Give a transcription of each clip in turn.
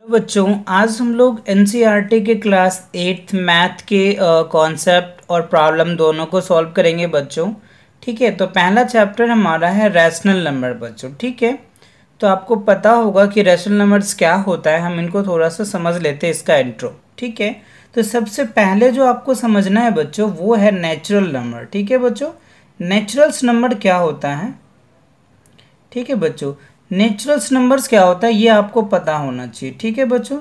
बच्चों आज हम लोग एनसीईआरटी के क्लास 8th मैथ के कॉन्सेप्ट और प्रॉब्लम दोनों को सॉल्व करेंगे बच्चों। ठीक है, तो पहला चैप्टर हमारा है रैशनल नंबर बच्चों। ठीक है, तो आपको पता होगा कि रैशनल नंबर्स क्या होता है, हम इनको थोड़ा सा समझ लेते हैं इसका इंट्रो। ठीक है, तो सबसे पहले जो आपको समझना है बच्चों वो है नेचुरल नंबर। ठीक है बच्चों, नेचुरल्स नंबर क्या होता है। ठीक है बच्चों, नेचुरल्स नंबर्स क्या होता है ये आपको पता होना चाहिए। ठीक है बच्चों,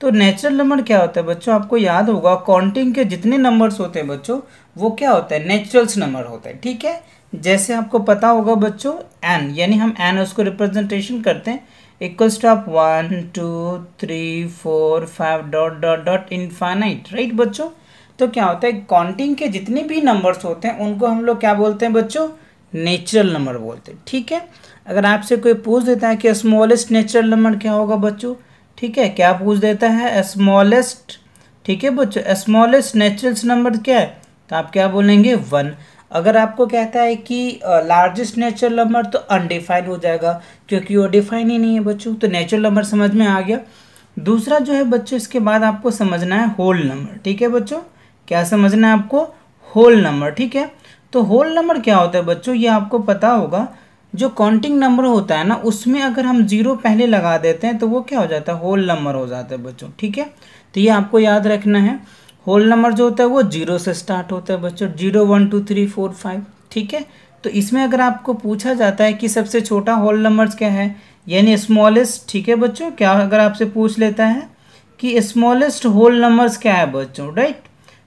तो नेचुरल नंबर क्या होता है बच्चों, आपको याद होगा काउंटिंग के जितने नंबर्स होते हैं बच्चों वो क्या होता है, नेचुरल्स नंबर होता है। ठीक है, जैसे आपको पता होगा बच्चों एन, यानी हम एन उसको रिप्रेजेंटेशन करते हैं इक्वल्स टू आप 1 2 3 4 5 dot dot dot infinite, right बच्चों। तो क्या होता है, काउंटिंग के जितने भी नंबर्स होते हैं उनको हम लोग क्या बोलते हैं बच्चों, नेचुरल नंबर बोलते हैं। ठीक है, अगर आपसे कोई पूछ देता है कि स्मॉलेस्ट नेचुरल नंबर क्या होगा बच्चों, ठीक है, क्या पूछ देता है स्मॉलेस्ट। ठीक है बच्चों, स्मॉलेस्ट नेचुरल नंबर क्या है, तो आप क्या बोलेंगे 1। अगर आपको कहता है कि लार्जेस्ट नेचुरल नंबर, तो अनडिफाइंड हो जाएगा क्योंकि वो डिफाइन ही नहीं है बच्चों। तो नेचुरल नंबर समझ में आ गया। दूसरा जो है बच्चों, इसके बाद आपको समझना है होल नंबर। ठीक है बच्चों, क्या समझना है आपको, होल नंबर। ठीक है, तो होल नंबर क्या होता है बच्चों, ये आपको पता होगा। जो काउंटिंग नंबर होता है ना, उसमें अगर हम जीरो पहले लगा देते हैं तो वो क्या हो जाता है, होल नंबर हो जाता है बच्चों। ठीक है, तो ये आपको याद रखना है। होल नंबर जो होता है वो जीरो से स्टार्ट होता है बच्चों, 0 1 2 3 4 5। ठीक है, तो इसमें अगर आपको पूछा जाता है कि सबसे छोटा होल नंबर क्या है, यानी स्मॉलेस्ट। ठीक है बच्चों, क्या अगर आपसे पूछ लेता है कि स्मॉलेस्ट होल नंबर्स क्या है बच्चों, राइट,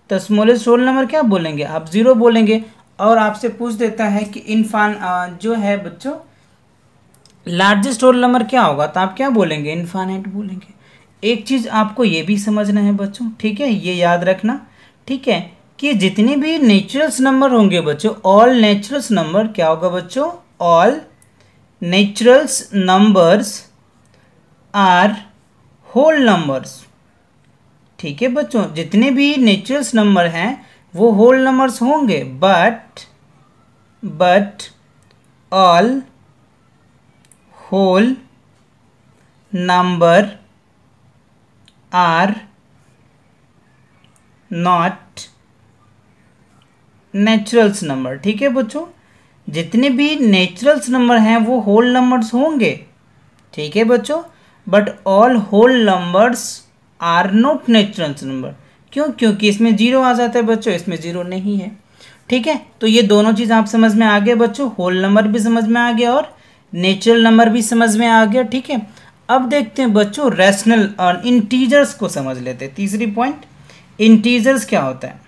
तो स्मॉलेस्ट होल नंबर क्या बोलेंगे, आप जीरो बोलेंगे। और आपसे पूछ देता है कि जो है बच्चों लार्जेस्ट होल नंबर क्या होगा, तो आप क्या बोलेंगे, इनफाइनाइट बोलेंगे। एक चीज़ आपको ये भी समझना है बच्चों, ठीक है, ये याद रखना। ठीक है, कि जितने भी नेचुरल्स नंबर होंगे बच्चों, ऑल नेचुरल्स नंबर क्या होगा बच्चों, all naturals numbers are whole numbers. ठीक है बच्चों, जितने भी नेचुरल्स नंबर हैं वो होल नंबर्स होंगे, but all whole number are not naturals number. ठीक है बच्चों, जितने भी नेचुरल्स नंबर हैं वो होल नंबर्स होंगे। ठीक है बच्चों, but all whole numbers are not naturals number. क्यों, क्योंकि इसमें जीरो आ जाता है बच्चों, इसमें जीरो नहीं है। ठीक है, तो ये दोनों चीज़ आप समझ में आ गए बच्चों, होल नंबर भी समझ में आ गया और नेचुरल नंबर भी समझ में आ गया। ठीक है, अब देखते हैं बच्चों रैशनल और इंटीजर्स को समझ लेते हैं। तीसरी पॉइंट, इंटीजर्स क्या होता है।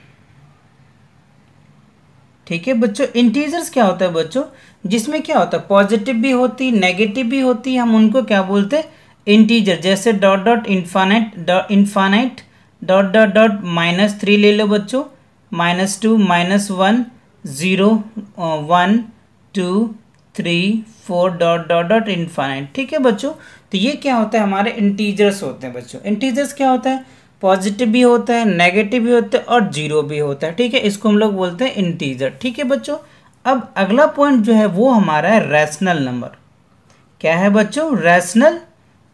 ठीक है बच्चों, इंटीजर्स क्या होता है बच्चों, जिसमें क्या होता है, पॉजिटिव भी होती है नेगेटिव भी होती है, हम उनको क्या बोलते हैं, इंटीजर। जैसे dot dot infinite dot dot dot -3 ले लो बच्चों, -2 -1 0 1 2 3 4 डॉट डॉट डॉट इन्फानाइट। ठीक है बच्चों, तो ये क्या होता है, हमारे इंटीजर्स होते हैं बच्चों। इंटीजर्स क्या होता है, पॉजिटिव भी होता है नेगेटिव भी होता है और जीरो भी होता है। ठीक है, इसको हम लोग बोलते हैं इंटीजर। ठीक है बच्चों, अब अगला पॉइंट जो है वो हमारा है रैशनल नंबर। क्या है बच्चों, रैशनल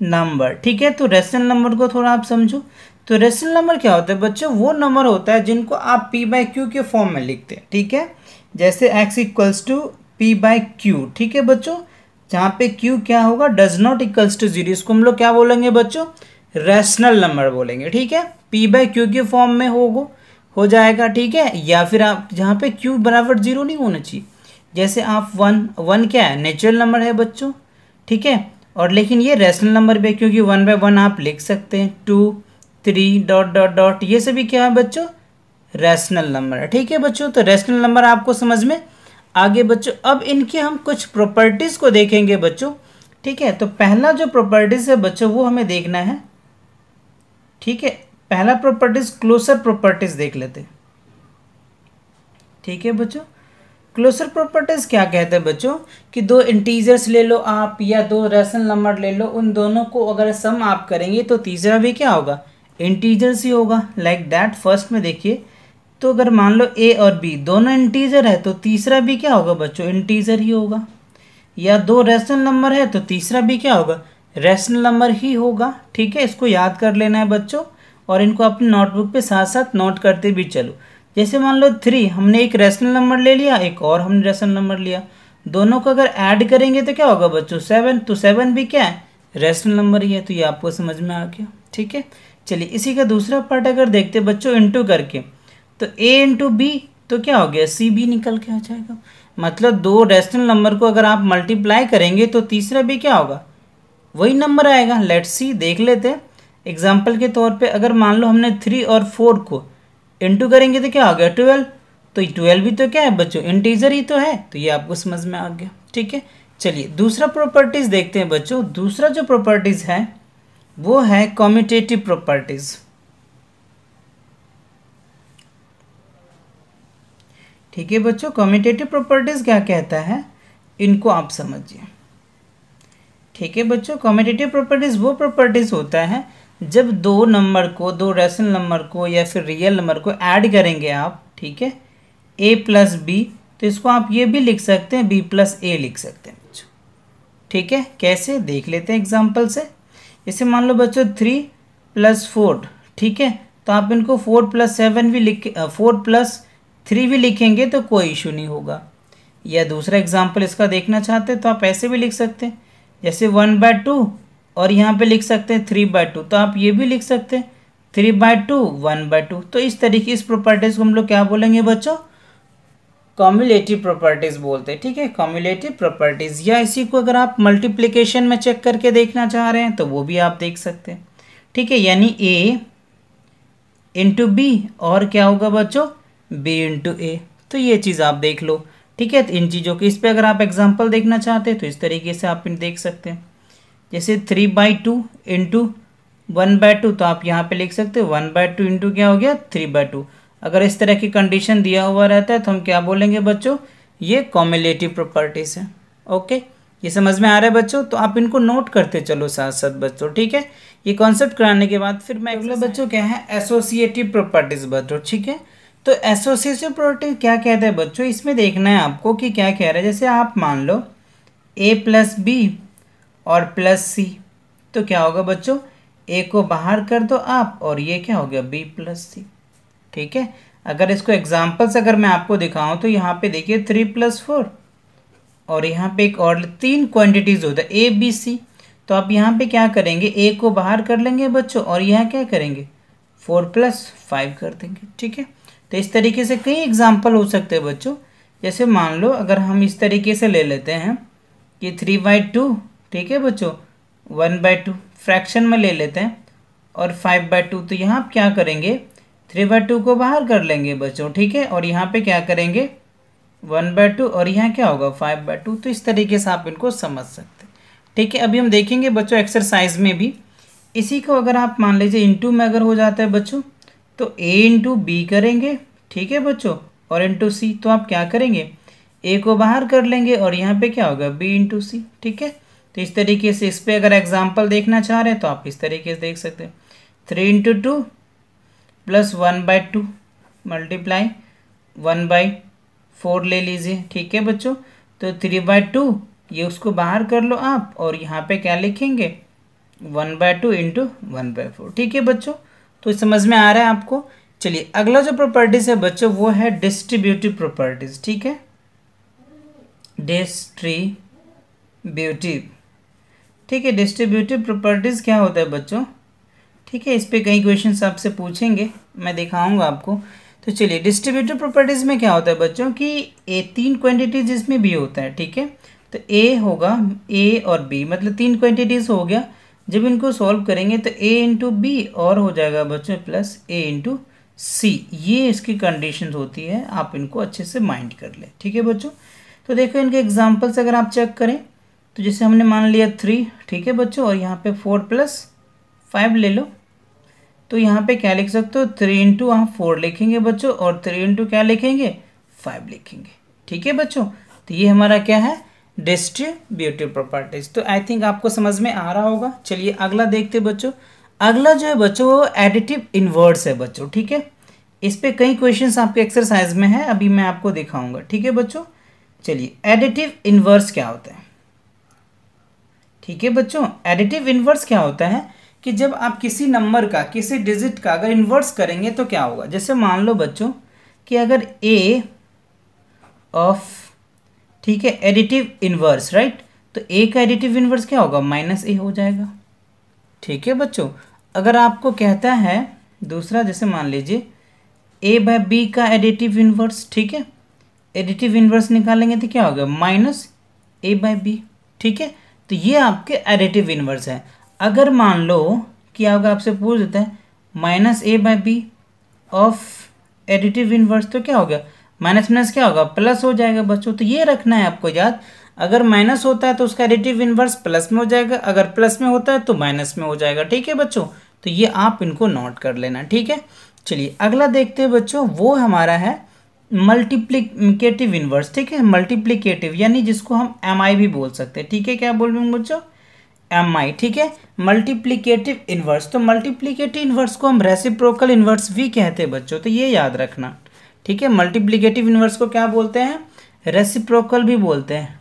नंबर। ठीक है, तो रैशनल नंबर को थोड़ा आप समझो। तो रैशनल नंबर क्या होता है बच्चों, वो नंबर होता है जिनको आप p/q के फॉर्म में लिखते हैं। ठीक है, जैसे x इक्वल्स टू p/q। ठीक है बच्चों, जहाँ पे q क्या होगा, डज नॉट इक्वल्स टू 0, इसको हम लोग क्या बोलेंगे बच्चों, रैशनल नंबर बोलेंगे। ठीक है, p/q के फॉर्म में हो जाएगा। ठीक है, या फिर आप जहाँ पे q बराबर 0 नहीं होना चाहिए, जैसे आप 1 क्या है, नेचुरल नंबर है बच्चों। ठीक है, और लेकिन ये रैशनल नंबर भी है क्योंकि 1/1 आप लिख सकते हैं, 2 3 डॉट डॉट डॉट, ये सभी क्या है बच्चों, रैशनल नंबर है। ठीक है बच्चों, तो रैशनल नंबर आपको समझ में आगे बच्चों। अब इनकी हम कुछ प्रॉपर्टीज़ को देखेंगे बच्चों। ठीक है, तो पहला जो प्रॉपर्टीज़ है बच्चों वो हमें देखना है। ठीक है, पहला प्रॉपर्टीज क्लोजर प्रॉपर्टीज देख लेते हैं। ठीक है बच्चों, क्लोजर प्रॉपर्टीज क्या कहते हैं बच्चों, कि दो इंटीजर्स ले लो आप या दो रैशनल नंबर ले लो, उन दोनों को अगर सम आप करेंगे तो तीसरा भी क्या होगा, इंटीजर्स ही होगा। लाइक दैट, फर्स्ट में देखिए, तो अगर मान लो a और b दोनों इंटीजर है तो तीसरा भी क्या होगा बच्चों, इंटीजर ही होगा। या दो रैशनल नंबर है तो तीसरा भी क्या होगा, रैशनल नंबर ही होगा। ठीक है, इसको याद कर लेना है बच्चों, और इनको अपनी नोटबुक पे साथ साथ नोट करते भी चलो। जैसे मान लो 3, हमने एक रैशनल नंबर ले लिया, एक और हमने रैशनल नंबर लिया, दोनों को अगर ऐड करेंगे तो क्या होगा बच्चों 7, तो 7 भी क्या है, रैशनल नंबर ही है। तो ये आपको समझ में आ गया। ठीक है, चलिए इसी का दूसरा पार्ट अगर देखते बच्चों इंटू करके, तो a इंटू बी, तो क्या हो गया सी भी निकल के आ जाएगा। मतलब दो रैशनल नंबर को अगर आप मल्टीप्लाई करेंगे तो तीसरा भी क्या होगा, वही नंबर आएगा। लेट्स सी, देख लेते हैं एग्जाम्पल के तौर पे। अगर मान लो हमने 3 और 4 को इंटू करेंगे तो क्या हो गया 12, तो 12 भी तो क्या है बच्चों, इंटीजर ही तो है। तो ये आपको समझ में आ गया। ठीक है, चलिए दूसरा प्रॉपर्टीज देखते हैं बच्चों। दूसरा जो प्रॉपर्टीज है वो है कम्यूटेटिव प्रॉपर्टीज। ठीक है बच्चों, कम्यूटेटिव प्रॉपर्टीज क्या कहता है, इनको आप समझिए। ठीक है बच्चों, कम्यूटेटिव प्रॉपर्टीज वो प्रॉपर्टीज होता है जब दो नंबर को, दो रैशनल नंबर को या फिर रियल नंबर को ऐड करेंगे आप, ठीक है, a प्लस बी, तो इसको आप ये भी लिख सकते हैं b प्लस ए लिख सकते हैं बच्चों। ठीक है, कैसे देख लेते हैं एग्जाम्पल से। जैसे मान लो बच्चों 3 प्लस 4, ठीक है, तो आप इनको 4 प्लस 7 भी 4 प्लस 3 भी लिखेंगे तो कोई इशू नहीं होगा। या दूसरा एग्जाम्पल इसका देखना चाहते हैं तो आप ऐसे भी लिख सकते हैं, जैसे 1/2 और यहाँ पे लिख सकते हैं 3/2, तो आप ये भी लिख सकते हैं 3/2 1/2। तो इस तरीके इस प्रॉपर्टीज को हम लोग क्या बोलेंगे बच्चों, कम्युलेटिव प्रॉपर्टीज बोलते हैं। ठीक है, कम्युलेटिव प्रॉपर्टीज। या इसी को अगर आप मल्टीप्लिकेशन में चेक करके देखना चाह रहे हैं तो वो भी आप देख सकते हैं। ठीक है, यानी a इंटू बी और क्या होगा बच्चों b इंटू ए। तो ये चीज़ आप देख लो। ठीक है, तो इन चीज़ों के इस पे अगर आप एग्जांपल देखना चाहते हैं तो इस तरीके से आप इन देख सकते हैं। जैसे 3/2 इंटू 1/2, तो आप यहाँ पे लिख सकते हो 1/2 इंटू क्या हो गया 3/2। अगर इस तरह की कंडीशन दिया हुआ रहता है तो हम क्या बोलेंगे बच्चों, ये कॉम्युलेटिव प्रॉपर्टीज है। ओके, ये समझ में आ रहा है बच्चों, तो आप इनको नोट करते चलो साथ साथ बच्चों। ठीक है, ये कॉन्सेप्ट कराने के बाद फिर मैं अगला बच्चों क्या है एसोसिएटिव प्रॉपर्टीज बच्चों। ठीक है, तो एसोसिएटिव प्रॉपर्टी क्या कहते हैं बच्चों, इसमें देखना है आपको कि क्या कह रहा है। जैसे आप मान लो a प्लस बी और प्लस सी, तो क्या होगा बच्चों, a को बाहर कर दो आप और ये क्या हो गया b प्लस सी। ठीक है, अगर इसको एग्जाम्पल से अगर मैं आपको दिखाऊं तो यहाँ पे देखिए 3 प्लस 4 और यहाँ पे एक और 3 क्वांटिटीज होता है a b c, तो आप यहाँ पे क्या करेंगे a को बाहर कर लेंगे बच्चों और यहाँ क्या करेंगे 4 प्लस 5 कर देंगे। ठीक है, तो इस तरीके से कई एग्जाम्पल हो सकते हैं बच्चों। जैसे मान लो अगर हम इस तरीके से ले लेते हैं कि 3/2, ठीक है बच्चों, 1/2 फ्रैक्शन में ले लेते हैं और 5/2, तो यहाँ आप क्या करेंगे 3/2 को बाहर कर लेंगे बच्चों। ठीक है, और यहाँ पे क्या करेंगे 1/2 और यहाँ क्या होगा 5/2। तो इस तरीके से आप इनको समझ सकते हैं। ठीक है, अभी हम देखेंगे बच्चों एक्सरसाइज में भी इसी को। अगर आप मान लीजिए इंटू में अगर हो जाता है बच्चों तो a इंटू बी करेंगे, ठीक है बच्चों, और इंटू सी, तो आप क्या करेंगे a को बाहर कर लेंगे और यहाँ पे क्या होगा b इंटू सी। ठीक है, तो इस तरीके से इस पे अगर एग्जाम्पल देखना चाह रहे हैं तो आप इस तरीके से देख सकते हैं 3 इंटू 2 प्लस 1/2 मल्टीप्लाई 1/4 ले लीजिए। ठीक है बच्चों, तो 3/2 ये उसको बाहर कर लो आप और यहाँ पे क्या लिखेंगे 1/2 इंटू 1/4। ठीक है बच्चों, तो समझ में आ रहा है आपको। चलिए अगला जो प्रॉपर्टीज है बच्चों वो है डिस्ट्रीब्यूटिव प्रॉपर्टीज। ठीक है, डिस्ट्रीब्यूटिव। ठीक है, डिस्ट्रीब्यूटिव प्रॉपर्टीज क्या होता है बच्चों। ठीक है, इस पे कई क्वेश्चंस आपसे पूछेंगे, मैं दिखाऊंगा आपको। तो चलिए डिस्ट्रीब्यूटिव प्रॉपर्टीज में क्या होता है बच्चों कि ए 3 क्वांटिटीज इसमें भी होता है। ठीक है, तो ए होगा ए और बी, मतलब 3 क्वांटिटीज हो गया। जब इनको सॉल्व करेंगे तो a इंटू बी और हो जाएगा बच्चों प्लस a इंटू सी। ये इसकी कंडीशंस होती है, आप इनको अच्छे से माइंड कर लें। ठीक है बच्चों, तो देखो इनके एग्जांपल्स अगर आप चेक करें तो जैसे हमने मान लिया 3, ठीक है बच्चों, और यहाँ पे 4 प्लस 5 ले लो, तो यहाँ पे क्या लिख सकते हो 3 इंटू आप 4 लिखेंगे बच्चों और 3 इंटू क्या लिखेंगे 5 लिखेंगे। ठीक है बच्चों, तो ये हमारा क्या है डिस्ट्रीब्यूटिव प्रॉपर्टीज। तो आई थिंक आपको समझ में आ रहा होगा। चलिए अगला देखते बच्चों। अगला जो है बच्चों वो एडिटिव इनवर्स है बच्चों। ठीक है, इस पे कई क्वेश्चंस आपके एक्सरसाइज में है, अभी मैं आपको दिखाऊंगा। ठीक है बच्चों, चलिए एडिटिव इनवर्स क्या होता है। ठीक है बच्चों, एडिटिव इन्वर्स क्या होता है कि जब आप किसी नंबर का, किसी डिजिट का अगर इन्वर्स करेंगे तो क्या होगा। जैसे मान लो बच्चों कि अगर ए ऑफ, ठीक है, एडिटिव इन्वर्स, राइट, तो ए का एडिटिव इन्वर्स क्या होगा, माइनस ए हो जाएगा। ठीक है बच्चों, अगर आपको कहता है दूसरा, जैसे मान लीजिए ए बाय बी का एडिटिव इन्वर्स, ठीक है, एडिटिव इन्वर्स निकालेंगे तो क्या होगा, माइनस ए बाय बी। ठीक है, तो ये आपके एडिटिव इन्वर्स है। अगर मान लो कि अगर आपसे पूछ देता है minus A by B of additive inverse, तो क्या हो गया, माइनस माइनस क्या होगा, प्लस हो जाएगा बच्चों। तो ये रखना है आपको याद, अगर माइनस होता है तो उसका एडिटिव इन्वर्स प्लस में हो जाएगा, अगर प्लस में होता है तो माइनस में हो जाएगा। ठीक है बच्चों, तो ये आप इनको नोट कर लेना। ठीक है, चलिए अगला देखते हैं बच्चों, वो हमारा है मल्टीप्लिकेटिव इन्वर्स। ठीक है, मल्टीप्लिकेटिव यानी जिसको हम एम आई भी बोल सकते हैं। ठीक है, क्या बोल रहे हैं बच्चों, एम आई। ठीक है, मल्टीप्लिकेटिव इन्वर्स, तो मल्टीप्लिकेटिव इन्वर्स को हम रेसिप्रोकल इन्वर्स भी कहते हैं बच्चों, तो ये याद रखना। ठीक है, मल्टीप्लिकेटिव इन्वर्स को क्या बोलते हैं, रेसिप्रोकल भी बोलते हैं,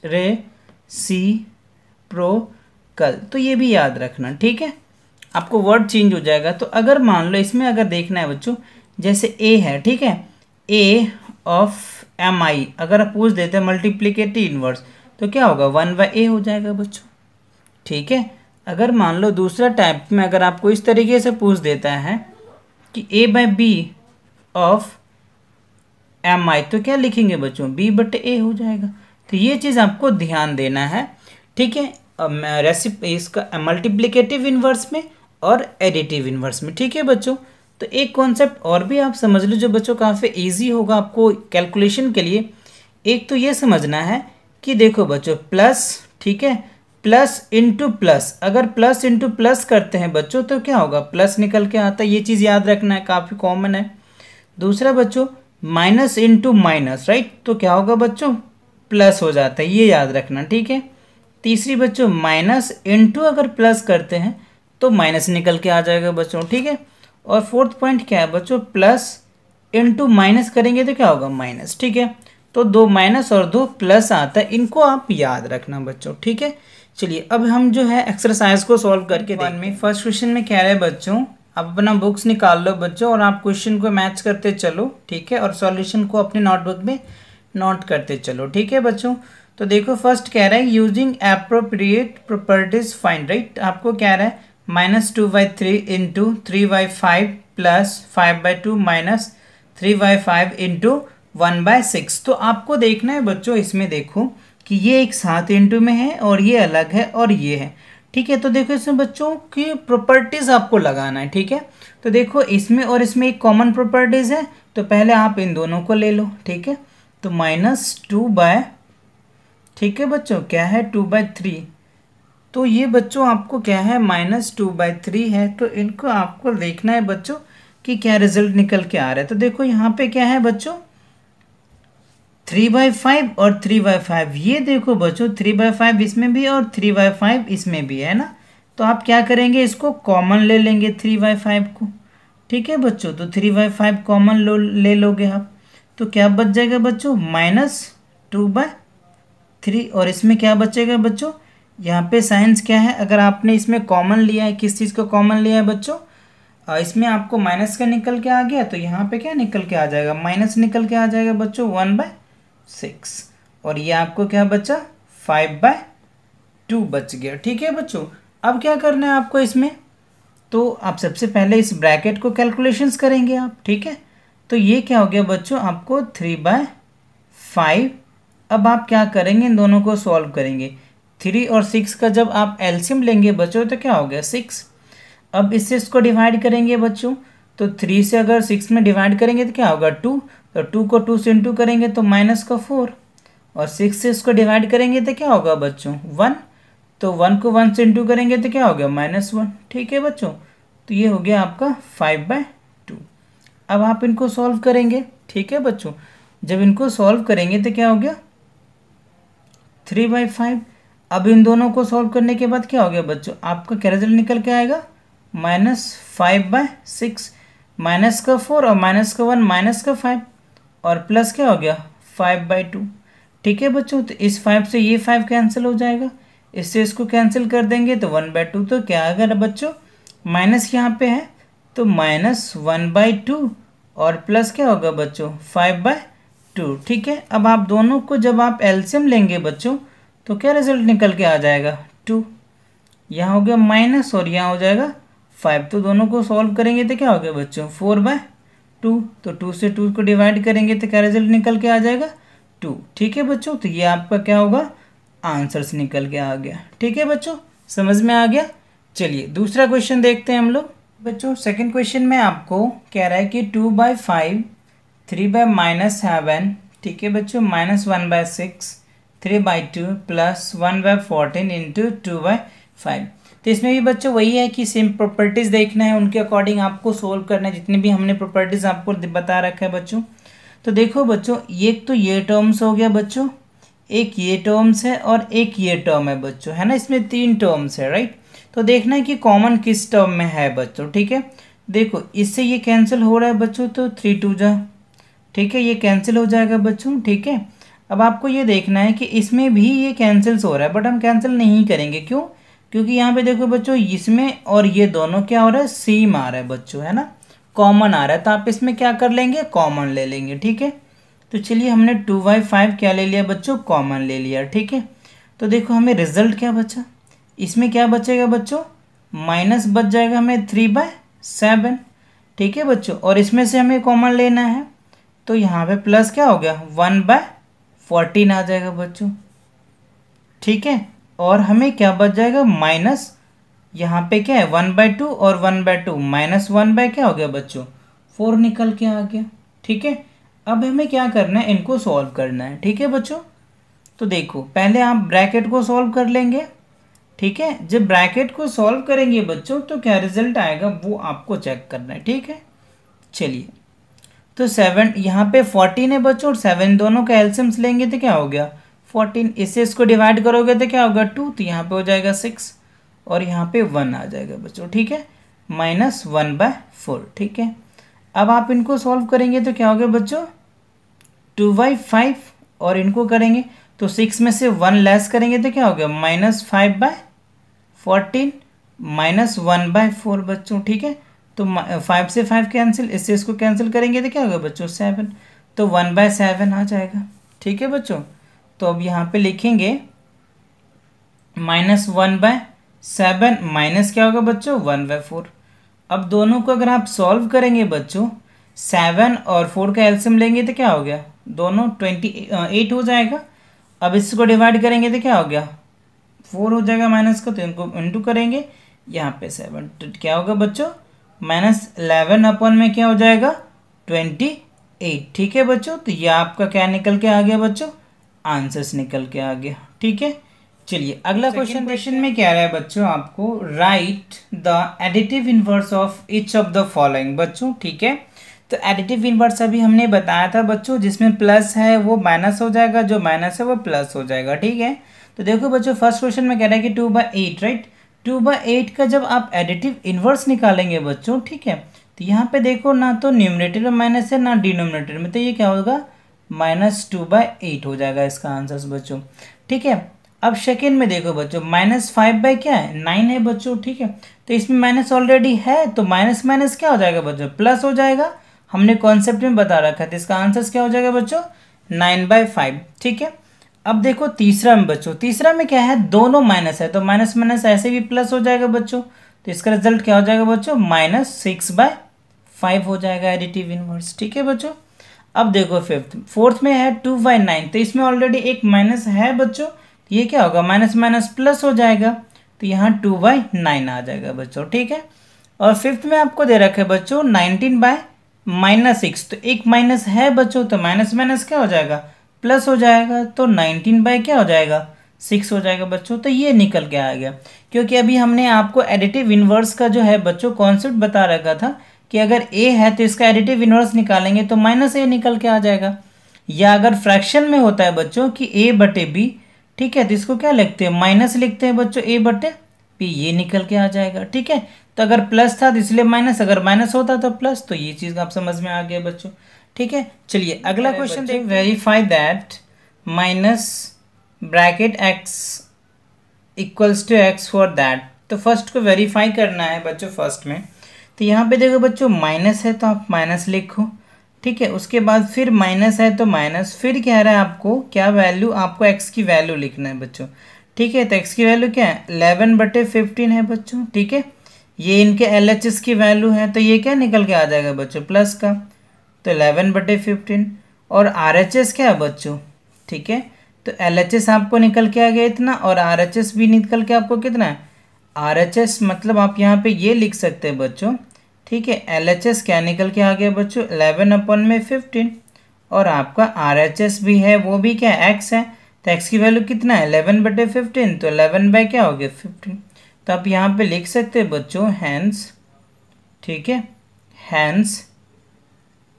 रेसिप्रोकल, तो ये भी याद रखना। ठीक है, आपको वर्ड चेंज हो जाएगा। तो अगर मान लो इसमें अगर देखना है बच्चों, जैसे ए है, ठीक है, ए ऑफ एम आई अगर आप पूछ देते हैं मल्टीप्लिकेटिव इन्वर्स तो क्या होगा, 1/a हो जाएगा बच्चों। ठीक है, अगर मान लो दूसरा टाइप में अगर आपको इस तरीके से पूछ देता है कि a by B of M I, तो क्या लिखेंगे बच्चों, b/a हो जाएगा। तो ये चीज़ आपको ध्यान देना है। ठीक है, इसका मल्टीप्लिकेटिव इन्वर्स में और एडिटिव इन्वर्स में। ठीक है बच्चों, तो एक कॉन्सेप्ट और भी आप समझ लो जो बच्चों काफ़ी इजी होगा आपको कैलकुलेशन के लिए। एक तो ये समझना है कि देखो बच्चों प्लस, ठीक है, प्लस इंटू प्लस, अगर प्लस इंटू प्लस करते हैं बच्चों तो क्या होगा, प्लस निकल के आता है। ये चीज़ याद रखना है, काफ़ी कॉमन है। दूसरा बच्चों माइनस इंटू माइनस, राइट, तो क्या होगा बच्चों, प्लस हो जाता है, ये याद रखना। ठीक है, तीसरी बच्चों माइनस इंटू अगर प्लस करते हैं तो माइनस निकल के आ जाएगा बच्चों। ठीक है, और फोर्थ पॉइंट क्या है बच्चों, प्लस इंटू माइनस करेंगे तो क्या होगा, माइनस। ठीक है, तो 2 माइनस और 2 प्लस आता है, इनको आप याद रखना बच्चों। ठीक है, चलिए अब हम जो है एक्सरसाइज को सॉल्व करके देखते हैं। फर्स्ट क्वेश्चन में कह रहे हैं बच्चों, आप अपना बुक्स निकाल लो बच्चों और आप क्वेश्चन को मैच करते चलो। ठीक है, और सॉल्यूशन को अपने नोटबुक में नोट करते चलो। ठीक है बच्चों, तो देखो फर्स्ट कह रहा है using appropriate properties find, right, आपको कह रहा है -2/3 इंटू 3/5 प्लस 5/2 माइनस 3/5 इंटू 1/6। तो आपको देखना है बच्चों, इसमें देखो कि ये एक 7 इंटू में है और ये अलग है और ये है। ठीक है, तो देखो इसमें बच्चों की प्रॉपर्टीज आपको लगाना है। ठीक है, तो देखो इसमें और इसमें एक कॉमन प्रॉपर्टीज है, तो पहले आप इन दोनों को ले लो। ठीक है, तो -2/, ठीक है बच्चों, क्या है 2/3, तो ये बच्चों आपको क्या है -2/3 है। तो इनको आपको देखना है बच्चों कि क्या रिजल्ट निकल के आ रहा है। तो देखो यहाँ पे क्या है बच्चों 3/5 और 3/5, ये देखो बच्चों 3/5 इसमें भी और 3/5 इसमें भी है ना, तो आप क्या करेंगे, इसको कॉमन ले लेंगे 3/5 को। ठीक है बच्चों, तो 3/5 कॉमन ले लोगे आप, तो क्या बच जाएगा बच्चों -2/3, और इसमें क्या बचेगा बच्चों, यहाँ पे साइंस क्या है, अगर आपने इसमें कॉमन लिया है, किस चीज़ को कॉमन लिया है बच्चों, इसमें आपको माइनस का निकल के आ गया, तो यहाँ पे क्या निकल के आ जाएगा, माइनस निकल के आ जाएगा बच्चों 1/6, और ये आपको क्या बचा 5/2 बच गया। ठीक है बच्चों, अब क्या करना है आपको इसमें, तो आप सबसे पहले इस ब्रैकेट को कैलकुलेशंस करेंगे आप। ठीक है, तो ये क्या हो गया बच्चों आपको 3/5। अब आप क्या करेंगे, इन दोनों को सॉल्व करेंगे। 3 और 6 का जब आप एलसीएम लेंगे बच्चों तो क्या हो गया 6। अब इससे इसको डिवाइड करेंगे बच्चों, तो 3 से अगर 6 में डिवाइड करेंगे तो क्या होगा 2, तो 2 को 2 से इंटू करेंगे तो -4, और 6 से इसको डिवाइड करेंगे तो क्या होगा बच्चों 1, तो 1 को 1 से इंटू करेंगे तो क्या हो गया -1। ठीक है बच्चों, तो ये हो गया आपका 5/2। अब आप इनको सॉल्व करेंगे। ठीक है बच्चों, जब इनको सॉल्व करेंगे तो क्या हो गया 3/5। अब इन दोनों को सॉल्व करने के बाद क्या हो गया बच्चों, आपका क्या रिजल्ट निकल के आएगा -5/6, माइनस का 4 और माइनस का 1 माइनस का 5, और प्लस क्या हो गया 5/2। ठीक है बच्चों, तो इस 5 से ये 5 कैंसिल हो जाएगा, इससे इसको कैंसिल कर देंगे तो 1/2, तो क्या आएगा बच्चों, माइनस यहाँ पे है तो -1/2 और प्लस क्या होगा बच्चों 5/2। ठीक है, अब आप दोनों को जब आप एलसीएम लेंगे बच्चों तो क्या रिजल्ट निकल के आ जाएगा 2, यहाँ हो गया माइनस और यहाँ हो जाएगा 5, तो दोनों को सॉल्व करेंगे तो क्या हो गया बच्चों 4/2, तो 2 से 2 को डिवाइड करेंगे तो क्या रिजल्ट निकल के आ जाएगा 2। ठीक है बच्चों, तो ये आपका क्या होगा आंसर्स निकल के आ गया। ठीक है बच्चों, समझ में आ गया। चलिए दूसरा क्वेश्चन देखते हैं हम लोग। बच्चों सेकंड क्वेश्चन में आपको कह रहा है कि 2/5 3/-7, ठीक है बच्चों, -1/6 3/2 प्लस 1/14 इंटू 2/5। तो इसमें भी बच्चों वही है कि सेम प्रॉपर्टीज देखना है, उनके अकॉर्डिंग आपको सोल्व करना है, जितनी भी हमने प्रॉपर्टीज आपको बता रखा है बच्चों। तो देखो बच्चों, एक तो ये टर्म्स हो गया बच्चों, एक ये टर्म्स है और एक ये टर्म है बच्चों, है ना, इसमें 3 टर्म्स है, राइट। तो देखना है कि कॉमन किस टर्म में है बच्चों। ठीक है, देखो इससे ये कैंसिल हो रहा है बच्चों, तो 3 2 जा, ठीक है, ये कैंसिल हो जाएगा बच्चों। ठीक है, अब आपको ये देखना है कि इसमें भी ये कैंसिल्स हो रहा है, बट हम कैंसिल नहीं करेंगे, क्यों, क्योंकि यहाँ पे देखो बच्चों इसमें और ये दोनों क्या हो रहा है सेम आ रहा है बच्चों, है ना, कॉमन आ रहा है, तो आप इसमें क्या कर लेंगे कॉमन ले लेंगे। ठीक है, तो चलिए हमने 2/5 क्या ले लिया बच्चों कॉमन ले लिया। ठीक है, तो देखो हमें रिजल्ट क्या बचा, इसमें क्या बचेगा बच्चों, माइनस बच जाएगा हमें 3/7। ठीक है बच्चों, और इसमें से हमें कॉमन लेना है तो यहाँ पे प्लस क्या हो गया 1/14 आ जाएगा बच्चों। ठीक है, और हमें क्या बच जाएगा माइनस, यहाँ पे क्या है 1/2 और 1/2 -1 बाय क्या हो गया बच्चों 4 निकल के आ गया। ठीक है, अब हमें क्या करना है, इनको सॉल्व करना है। ठीक है बच्चों, तो देखो पहले आप ब्रैकेट को सॉल्व कर लेंगे। ठीक है, जब ब्रैकेट को सॉल्व करेंगे बच्चों तो क्या रिजल्ट आएगा वो आपको चेक करना है। ठीक है, चलिए, तो 7 यहाँ पे 14 है बच्चों और 7 दोनों का एलसीएम्स लेंगे तो क्या हो गया 14, इससे इसको डिवाइड करोगे तो क्या होगा 2, तो यहाँ पे हो जाएगा 6 और यहाँ पे 1 आ जाएगा बच्चों। ठीक है, -1/4। ठीक है, अब आप इनको सॉल्व करेंगे तो क्या होगा बच्चों 2/5 और इनको करेंगे तो 6 में से 1 लेस करेंगे तो क्या होगा -5/14 -1/4 बच्चों। ठीक है, तो 5 से 5 कैंसिल, इससे इसको कैंसिल करेंगे तो क्या होगा बच्चों 7, तो 1/7 आ जाएगा। ठीक है बच्चों, तो अब यहाँ पे लिखेंगे -1/7 माइनस क्या होगा बच्चों 1/4। अब दोनों को अगर आप सॉल्व करेंगे बच्चों 7 और 4 का एलसीएम लेंगे तो क्या हो गया दोनों 28 हो जाएगा। अब इसको डिवाइड करेंगे तो क्या हो गया 4 हो जाएगा माइनस का, तो इनको इंटू करेंगे यहाँ पे 7, तो क्या होगा बच्चों -11 अपन में क्या हो जाएगा 28। ठीक है बच्चों, तो ये आपका क्या निकल के आ गया बच्चों आंसर्स निकल के आ गया। ठीक है, चलिए अगला क्वेश्चन में क्या रहा है बच्चों आपको, right the additive inverse of each of the following बच्चों। ठीक है, तो एडिटिव इनवर्स अभी हमने बताया था बच्चों, जिसमें प्लस है वो माइनस हो जाएगा, जो माइनस है वो प्लस हो जाएगा। ठीक है, तो देखो बच्चों फर्स्ट क्वेश्चन में कह रहा है कि 2/8, राइट, 2/8 का जब आप एडिटिव इनवर्स निकालेंगे बच्चों, ठीक है, तो यहाँ पे देखो ना तो न्यूमरेटर में माइनस है ना डिनोमिनेटर में, तो ये क्या होगा -2/8 हो जाएगा इसका आंसर बच्चों। ठीक है, अब सेकेंड में देखो बच्चों -5 क्या है 9 है बच्चों। ठीक है, तो इसमें माइनस ऑलरेडी है तो माइनस माइनस क्या हो जाएगा बच्चों प्लस हो जाएगा, हमने कॉन्सेप्ट में बता रखा था, इसका आंसर क्या हो जाएगा बच्चों 9/5। ठीक है, अब देखो तीसरा में बच्चों, तीसरा में क्या है दोनों माइनस है तो माइनस माइनस ऐसे भी प्लस हो जाएगा बच्चों, तो इसका रिजल्ट क्या हो जाएगा बच्चों -6/5 हो जाएगा एडिटिव इनवर्स। ठीक है बच्चों, अब देखो फोर्थ में है 2/9, तो इसमें ऑलरेडी एक माइनस है बच्चों, तो ये क्या होगा माइनस माइनस प्लस हो जाएगा, तो यहाँ 2/9 आ जाएगा बच्चों। ठीक है, और फिफ्थ में आपको दे रखा है बच्चों 19/-6, तो एक माइनस है बच्चों, तो माइनस माइनस क्या हो जाएगा प्लस हो जाएगा, तो 19 क्या हो जाएगा 6 हो जाएगा बच्चों। तो ये निकल के आ गया, क्योंकि अभी हमने आपको एडिटिव इनवर्स का जो है बच्चों कॉन्सेप्ट बता रखा था कि अगर a है तो इसका एडिटिव इनवर्स निकालेंगे तो -a निकल के आ जाएगा, या अगर फ्रैक्शन में होता है बच्चों कि a/b, ठीक है, तो इसको क्या लिखते हैं माइनस लिखते हैं बच्चों a/b, ये निकल के आ जाएगा। ठीक है, तो अगर प्लस था तो इसलिए माइनस, अगर माइनस होता तो प्लस, तो ये चीज़ आप समझ में आ गया बच्चों। ठीक है, चलिए अगला क्वेश्चन देखिए, verify that -(x) equals to X for that. तो फर्स्ट को वेरीफाई करना है बच्चों फर्स्ट में। तो यहाँ पे देखो बच्चों माइनस है तो आप माइनस लिखो, ठीक है। उसके बाद फिर माइनस है तो माइनस, फिर कह रहा है आपको क्या वैल्यू, आपको एक्स की वैल्यू लिखना है बच्चों, ठीक है। तो एक्स की वैल्यू क्या है 11/15 है बच्चों, ठीक है। ये इनके LHS की वैल्यू है, तो ये क्या निकल के आ जाएगा बच्चों प्लस का, तो 11/15। और RHS क्या है बच्चों, ठीक है। तो LHS आपको निकल के आ गया इतना, और RHS भी निकल के आपको कितना है, RHS मतलब आप यहाँ पे ये लिख सकते हैं बच्चों, ठीक है। LHS क्या निकल के आ गया बच्चों 11/15, और आपका RHS भी है, वो भी क्या एक्स है। तो एक्स की वैल्यू कितना है 11/15, तो 11 बाय क्या हो गया 15। तो आप यहाँ पे लिख सकते हैं बच्चों हैंस, ठीक है, हैंस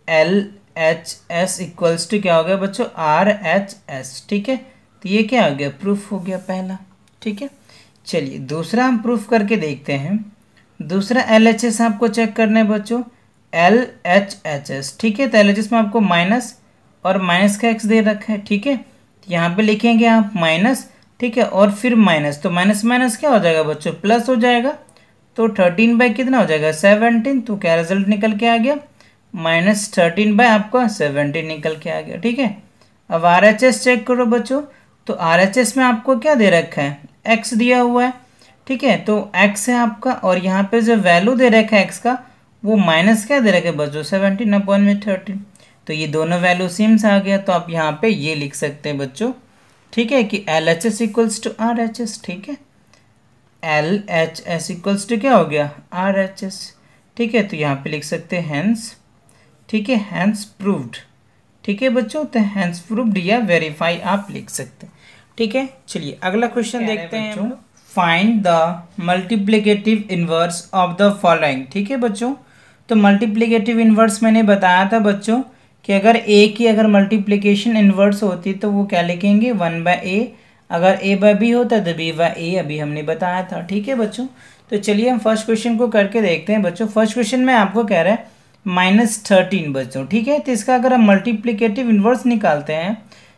LHS इक्वल्स टू क्या हो गया बच्चों RHS, ठीक है। तो ये क्या हो गया प्रूफ हो गया पहला, ठीक है। चलिए दूसरा हम प्रूफ करके देखते हैं। दूसरा LHS आपको चेक करना है बच्चों LHS, ठीक है। तो LHS में आपको माइनस और माइनस का एक्स दे रखा है, ठीक है। यहाँ पे लिखेंगे आप माइनस, ठीक है, और फिर माइनस, तो माइनस माइनस क्या हो जाएगा बच्चों प्लस हो जाएगा। तो 13 बाय कितना हो जाएगा 17, तो क्या रिजल्ट निकल के आ गया -13 बाय आपका 17 निकल के आ गया, ठीक है। अब RHS चेक करो बच्चों। तो RHS में आपको क्या दे रखा है x दिया हुआ है, ठीक है। तो x है आपका, और यहाँ पे जो वैल्यू दे रखा है x का वो माइनस क्या दे रखा है बच्चों 17/13। तो ये दोनों वैल्यू सेम से आ गया। तो आप यहाँ पे ये लिख सकते हैं बच्चों, ठीक है, कि LHS इक्वल्स टू RHS, ठीक है। LHS इक्वल्स टू क्या हो गया RHS, ठीक है। तो यहाँ पे लिख सकते हैं हैंस, ठीक है, हैंस प्रूव्ड, ठीक है बच्चों। तो हैंस प्रूव्ड या वेरीफाई आप लिख सकते हैं, ठीक है। चलिए अगला क्वेश्चन देखते हैं हम लोग। Find the multiplicative inverse of the following, ठीक है बच्चों। तो मल्टीप्लिकेटिव इनवर्स मैंने बताया था बच्चों कि अगर a की अगर मल्टीप्लिकेशन इनवर्स होती तो वो क्या लिखेंगे 1/a, अगर a/b होता तो b/a, अभी हमने बताया था, ठीक है बच्चों। तो चलिए हम फर्स्ट क्वेश्चन को करके देखते हैं बच्चों। फर्स्ट क्वेश्चन में आपको कह रहा है -13 बच्चों, ठीक है। तो इसका अगर हम मल्टीप्लिकेटिव इनवर्स निकालते हैं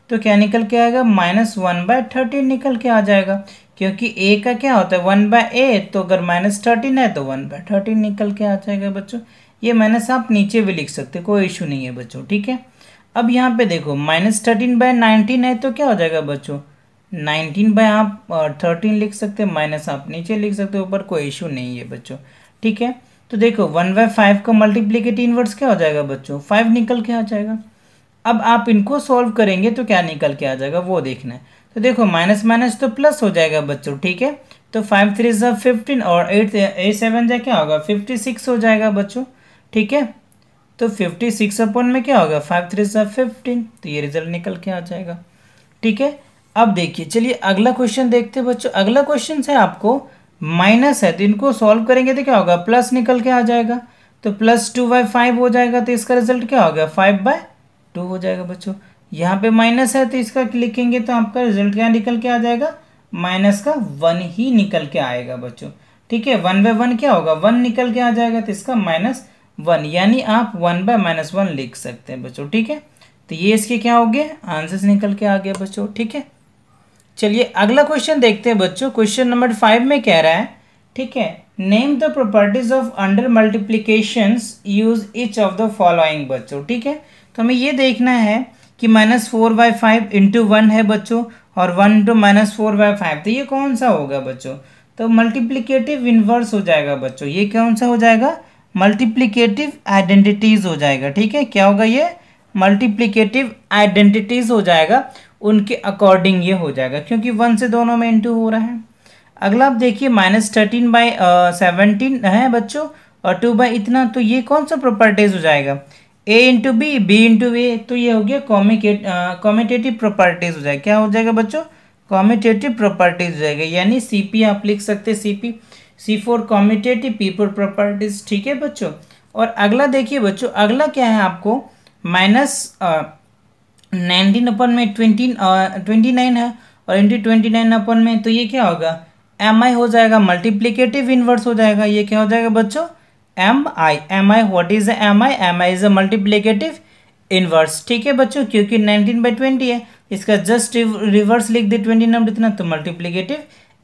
तो क्या निकल के आएगा -1/13 निकल के आ जाएगा, क्योंकि a का क्या होता है 1/a, तो अगर -13 है तो 1/13 निकल के आ जाएगा बच्चों। ये माइनस आप नीचे भी लिख सकते, कोई इशू नहीं है बच्चों, ठीक है। अब यहाँ पे देखो -13/19 है तो क्या हो जाएगा बच्चों 19 बाय आप 13 लिख सकते हैं, माइनस आप नीचे लिख सकते हो ऊपर, कोई इशू नहीं है बच्चों, ठीक है। तो देखो 1/5 का मल्टीप्लिकेटिव इनवर्स क्या हो जाएगा बच्चों 5 निकल के आ जाएगा। अब आप इनको सॉल्व करेंगे तो क्या निकल के आ जाएगा वो देखना है। तो देखो माइनस माइनस तो प्लस हो जाएगा बच्चों, ठीक है। तो 5 3 ज़ा 15 और 8 7 जा क्या होगा 56 हो जाएगा बच्चों, ठीक है। तो 56 अपन में क्या होगा 5 3 ज़ा 15, तो ये रिजल्ट निकल के आ जाएगा, ठीक है। अब देखिए चलिए अगला क्वेश्चन देखते हैं बच्चों। अगला क्वेश्चन है आपको माइनस है तो इनको सॉल्व करेंगे तो क्या होगा प्लस निकल के आ जाएगा, तो +2/5 हो जाएगा। तो इसका रिजल्ट क्या हो गया 5/2 हो जाएगा बच्चों। यहाँ पे माइनस है तो इसका लिखेंगे तो आपका रिजल्ट क्या निकल के आ जाएगा माइनस का 1 ही निकल के आएगा बच्चों, ठीक है। 1/1 क्या होगा 1 निकल के आ जाएगा, तो इसका -1, यानी आप 1/-1 लिख सकते हैं बच्चों, ठीक है। तो ये इसके क्या हो गए आंसर्स निकल के आ गया बच्चों, ठीक है। चलिए अगला क्वेश्चन देखते हैं बच्चों। क्वेश्चन नंबर 5 में कह रहा है, ठीक है, name the properties of under multiplications use each of the following बच्चों, ठीक है। तो हमें ये देखना है कि -4/5 इंटू 1 है बच्चों, और 1 × -4/5, तो ये कौन सा होगा बच्चों, तो मल्टीप्लिकेटिव इनवर्स हो जाएगा बच्चों। ये कौन सा हो जाएगा मल्टीप्लिकेटिव आइडेंटिटीज हो जाएगा, ठीक है। क्या होगा ये मल्टीप्लिकेटिव आइडेंटिटीज हो जाएगा, उनके अकॉर्डिंग ये हो जाएगा, क्योंकि 1 से दोनों में इंटू हो रहा है। अगला आप देखिए -13/17 है बच्चों, और 2 इतना, तो ये कौन सा प्रॉपर्टीज हो जाएगा a into B, B into A, तो ये हो गया कॉम्यूटेटिव प्रॉपर्टीज हो जाएगा। क्या हो जाएगा बच्चों कॉम्यूटेटिव प्रॉपर्टीज हो जाएगा, यानी CP आप लिख सकते हैं CP, C4 commutative, P4 properties, ठीक है बच्चों। और अगला देखिए बच्चों, अगला क्या है आपको -19/29 है, और इंटू 29 में, तो ये क्या होगा MI हो जाएगा, मल्टीप्लिकेटिव इनवर्स हो जाएगा। ये क्या हो जाएगा बच्चों MI, what is MI is a multiplicative inverse, ठीक है बच्चों, क्योंकि 19/20 है, इसका जस्ट रिवर्स लिख दे 20 नंबर इतना, तो मल्टीप्लिकेटिव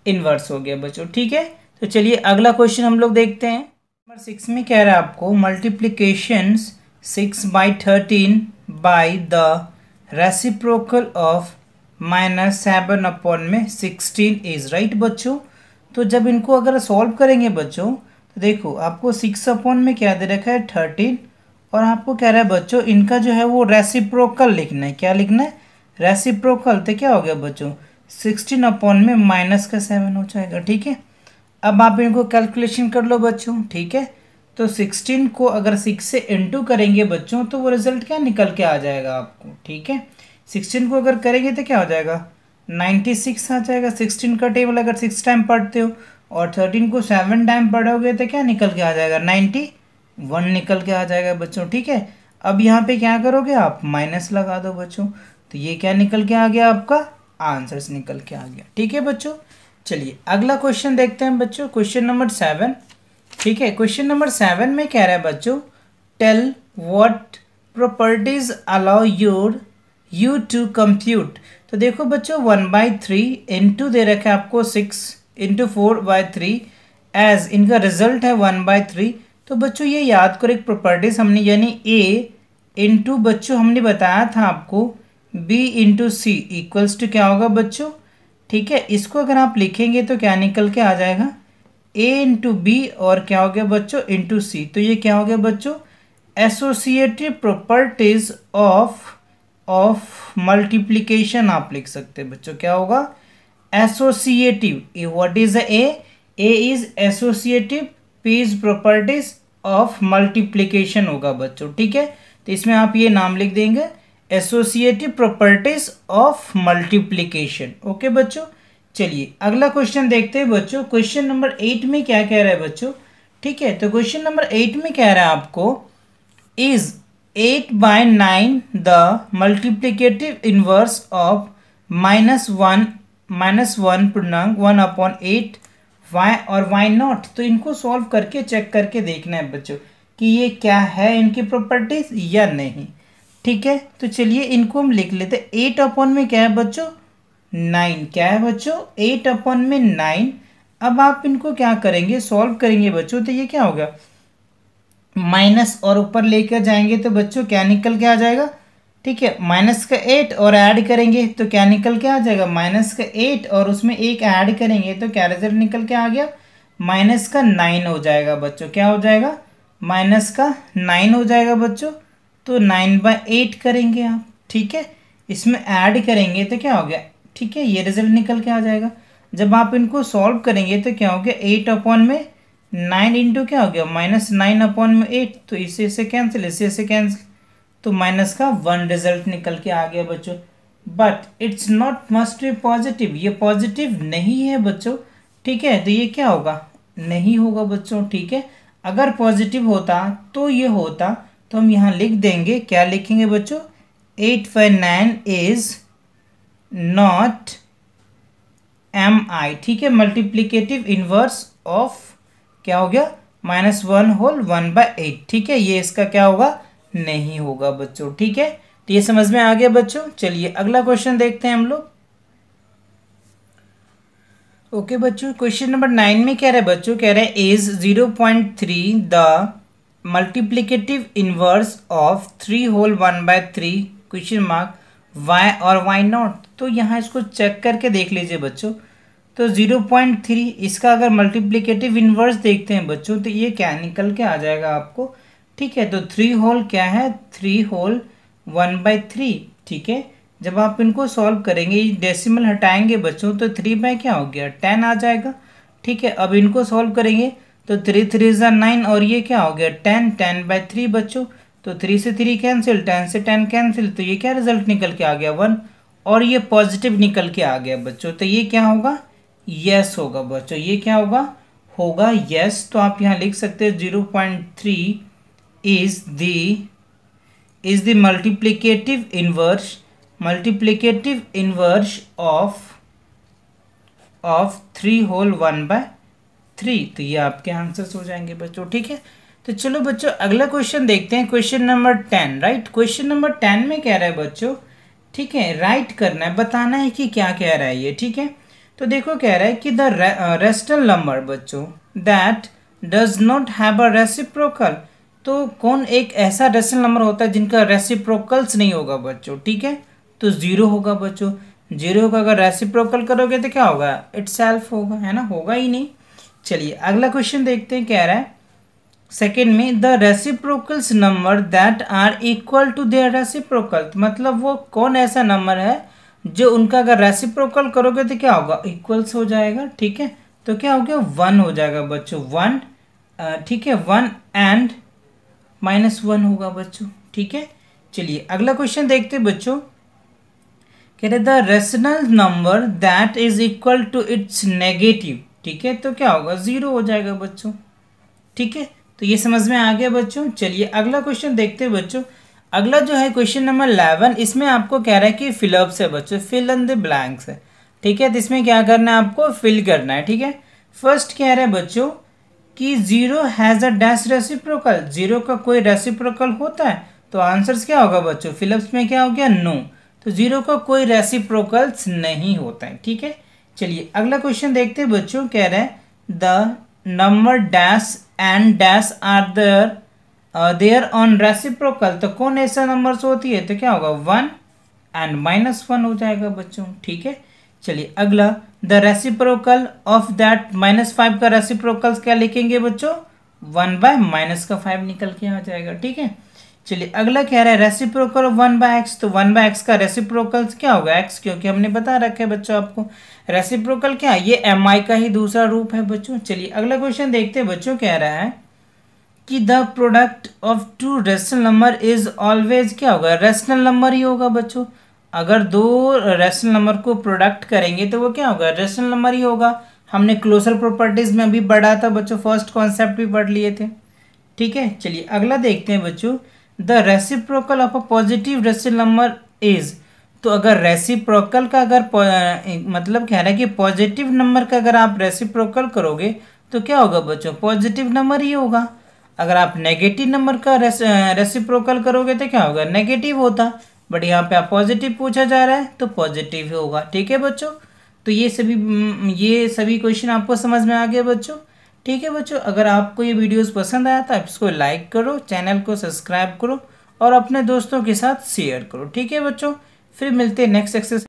इन्वर्स हो गया बच्चों। ठीक है, तो चलिए अगला क्वेश्चन हम लोग देखते हैं। नंबर 6 में कह रहा है आपको multiplication 6/13 by the reciprocal of -7 upon में 16 इज राइट बच्चों। तो जब इनको अगर सॉल्व करेंगे बच्चों तो देखो आपको 6 अपॉन में क्या दे रखा है 13, और आपको कह रहा है बच्चों इनका जो है वो रेसिप्रोकल लिखना है। क्या लिखना है? रेसिप्रोकल। तो क्या हो गया बच्चों 16 अपॉन में -7 हो जाएगा। ठीक है, अब आप इनको कैलकुलेशन कर लो बच्चों। ठीक है, तो 16 को अगर 6 से इंटू करेंगे बच्चों तो वो रिजल्ट क्या निकल के आ जाएगा आपको। ठीक है, 16 को अगर करेंगे तो क्या हो जाएगा 96 आ जाएगा। 16 का टेबल अगर 6 टाइम पढ़ते हो और 13 को 7 टाइम पढ़ोगे तो क्या निकल के आ जाएगा 91 निकल के आ जाएगा बच्चों। ठीक है, अब यहाँ पे क्या करोगे आप माइनस लगा दो बच्चों, तो ये क्या निकल के आ गया आपका आंसर्स निकल के आ गया। ठीक है बच्चों, चलिए अगला क्वेश्चन देखते हैं बच्चों, क्वेश्चन नंबर 7। ठीक है, क्वेश्चन नंबर 7 में कह रहा है बच्चों tell what properties allow you to compute. तो देखो बच्चों 1/3 इंटू दे रखा है आपको 6 इंटू 4/3 एज इनका रिजल्ट है 1/3। तो बच्चों ये याद करो एक प्रॉपर्टीज हमने यानी ए इंटू बच्चों हमने बताया था आपको B into C equals to क्या होगा बच्चों। ठीक है, इसको अगर आप लिखेंगे तो क्या निकल के आ जाएगा ए इंटू बी और क्या हो गया बच्चों इंटू सी। तो ये क्या हो गया बच्चों एसोसिएटिव प्रॉपर्टीज ऑफ मल्टीप्लिकेशन आप लिख सकते हैं बच्चों। क्या होगा associative. What is a is associative, P is properties of multiplication होगा बच्चों। ठीक है, तो इसमें आप ये नाम लिख देंगे associative properties of multiplication. Okay बच्चों, चलिए अगला क्वेश्चन देखते हैं बच्चों। क्वेश्चन नंबर 8 में क्या कह रहा है बच्चों। ठीक है, तो क्वेश्चन नंबर 8 में कह रहा है आपको is 8/9 the multiplicative inverse of -1 पूर्णांक 1/8 वाई और वाई नॉट। तो इनको सॉल्व करके चेक करके देखना है बच्चों कि ये क्या है इनकी प्रॉपर्टीज या नहीं। ठीक है, तो चलिए इनको हम लिख लेते हैं। 8 अपॉन में क्या है बच्चों 9। क्या है बच्चों 8 अपॉन में 9। अब आप इनको क्या करेंगे सॉल्व करेंगे बच्चों, तो ये क्या होगा माइनस और ऊपर लेकर जाएंगे तो बच्चों क्या निकल के आ जाएगा। ठीक है, माइनस का 8 और ऐड करेंगे तो क्या निकल के आ जाएगा माइनस का 8 और उसमें एक ऐड करेंगे तो क्या रिजल्ट निकल के आ गया माइनस का 9 हो जाएगा बच्चों। क्या हो जाएगा माइनस का 9 हो जाएगा बच्चों। तो 9/8 करेंगे आप। ठीक है, इसमें ऐड करेंगे तो क्या हो गया। ठीक है, ये रिजल्ट निकल के आ जाएगा। जब आप इनको सॉल्व करेंगे तो क्या हो गया 8 अपॉन में 9 इंटू क्या हो गया -9 अपॉन में 8। तो इससे से कैंसिल, इससे से कैंसिल, तो माइनस का 1 रिजल्ट निकल के आ गया बच्चों। But it's not must be positive, ये पॉजिटिव नहीं है बच्चों। ठीक है, तो ये क्या होगा नहीं होगा बच्चों। ठीक है, अगर पॉजिटिव होता तो ये होता, तो हम यहाँ लिख देंगे। क्या लिखेंगे बच्चों 8/9 इज नॉट MI। ठीक है, मल्टीप्लिकेटिव इनवर्स ऑफ क्या हो गया -1 होल 1/8। ठीक है, ये इसका क्या होगा नहीं होगा बच्चों। ठीक है, तो ये समझ में आ गया बच्चों। चलिए अगला क्वेश्चन देखते हैं हम लोग। ओके बच्चों, क्वेश्चन नंबर 9 में कह रहे हैं बच्चों कह रहे हैं is 0.3 the multiplicative inverse of 3 whole 1/3 question mark why और वाई नॉट। तो यहाँ इसको चेक करके देख लीजिए बच्चों। तो 0.3 इसका अगर मल्टीप्लिकेटिव इनवर्स देखते हैं बच्चों तो ये क्या निकल के आ जाएगा आपको। ठीक है, तो 3 होल क्या है 3 होल 1/3। ठीक है, जब आप इनको सॉल्व करेंगे डेसिमल हटाएंगे बच्चों तो 3 क्या हो गया 10 आ जाएगा। ठीक है, अब इनको सॉल्व करेंगे तो 3 3 ज़ा 9 और ये क्या हो गया 10/3 बच्चों। तो 3 से 3 कैंसिल, 10 से 10 कैंसिल, तो ये क्या रिजल्ट निकल के आ गया 1 और ये पॉजिटिव निकल के आ गया बच्चों। तो ये क्या होगा यस होगा बच्चों। ये क्या होगा यस। तो आप यहाँ लिख सकते हैं 0.3 is the multiplicative inverse of 3 whole 1/3। तो ये आपके आंसर्स हो जाएंगे बच्चों। ठीक है, तो चलो बच्चों अगला क्वेश्चन देखते हैं, question number 10। Right, question number 10 में कह रहा है बच्चों ठीक है राइट करना है, बताना है कि क्या कह रहा है ये। ठीक है, तो देखो कह रहा है कि द रेशनल नंबर बच्चों that does not have a reciprocal, तो कौन एक ऐसा रेशनल नंबर होता है जिनका रेसिप्रोकल्स नहीं होगा बच्चों, ठीक है। तो जीरो होगा बच्चों, जीरो का अगर रेसिप्रोकल करोगे तो क्या होगा, इटसेल्फ होगा, है ना, होगा ही नहीं। चलिए अगला क्वेश्चन देखते हैं, कह रहा है सेकेंड में the reciprocals number that are equal to their reciprocal, मतलब वो कौन ऐसा नंबर है जो उनका अगर रेसिप्रोकल करोगे तो क्या होगा, इक्वल्स हो जाएगा, ठीक है। तो क्या हो गया, वन हो जाएगा बच्चों, वन, ठीक है, वन एंड -1 होगा बच्चों, ठीक है। चलिए अगला क्वेश्चन देखते हैं बच्चों, कह रहे the rational number that is equal to its negative, ठीक है, तो क्या होगा, जीरो हो जाएगा बच्चों, ठीक है। तो ये समझ में आ गया बच्चों। चलिए अगला क्वेश्चन देखते हैं बच्चों, अगला जो है क्वेश्चन नंबर 11, इसमें आपको कह रहा है कि फिलअप्स है बच्चों, फिल इन द ब्लैंक्स है, ठीक है। तो इसमें क्या करना है, आपको फिल करना है, ठीक है। फर्स्ट कह रहा है बच्चों कि zero has a dash reciprocal, zero का कोई रेसिप्रोकल होता है, तो आंसर्स क्या होगा बच्चों, फिलअप्स में क्या हो गया, नो, तो जीरो का कोई रेसिप्रोकल्स नहीं होता है, ठीक है। चलिए अगला क्वेश्चन देखते हैं बच्चों, कह रहे हैं the number dash and dash are their own reciprocal, तो कौन ऐसा नंबर्स होती है, तो क्या होगा, 1 एंड -1 हो जाएगा बच्चों, ठीक है। चलिए अगला द रेसिप्रोकल ऑफ दैट -5 का रेसिप्रोकल क्या लिखेंगे बच्चों, 1/-5 निकल के आ जाएगा, ठीक है। चलिए अगला कह रहा है रेसिप्रोकल ऑफ 1/x, तो 1/x का रेसिप्रोकल क्या होगा, x, क्योंकि हमने बता रखा है बच्चों आपको रेसिप्रोकल क्या है, ये mi का ही दूसरा रूप है बच्चों। चलिए अगला क्वेश्चन देखते हैं बच्चों, कह रहा है कि the product of two rational number is always क्या होगा, रेशनल नंबर ही होगा बच्चों, अगर दो रेशनल नंबर को प्रोडक्ट करेंगे तो वो क्या होगा, रेशनल नंबर ही होगा। हमने क्लोजर प्रॉपर्टीज में अभी पढ़ा था बच्चों, फर्स्ट कॉन्सेप्ट भी पढ़ लिए थे, ठीक है। चलिए अगला देखते हैं बच्चों, the reciprocal of a positive rational number is, तो अगर रेसिप्रोकल का अगर मतलब कह रहा है कि पॉजिटिव नंबर का अगर आप रेसिप्रोकल करोगे तो क्या होगा बच्चों, पॉजिटिव नंबर ही होगा। अगर आप नेगेटिव नंबर का रेसिप्रोकल करोगे तो क्या होगा, नेगेटिव होता, बट यहाँ पे आप पॉजिटिव पूछा जा रहा है तो पॉजिटिव ही होगा, ठीक है बच्चों। तो ये सभी क्वेश्चन आपको समझ में आ गए बच्चों, ठीक है बच्चों। अगर आपको ये वीडियोस पसंद आया तो आप इसको लाइक करो, चैनल को सब्सक्राइब करो और अपने दोस्तों के साथ शेयर करो, ठीक है बच्चों। फिर मिलते हैं नेक्स्ट एक्सरसाइज।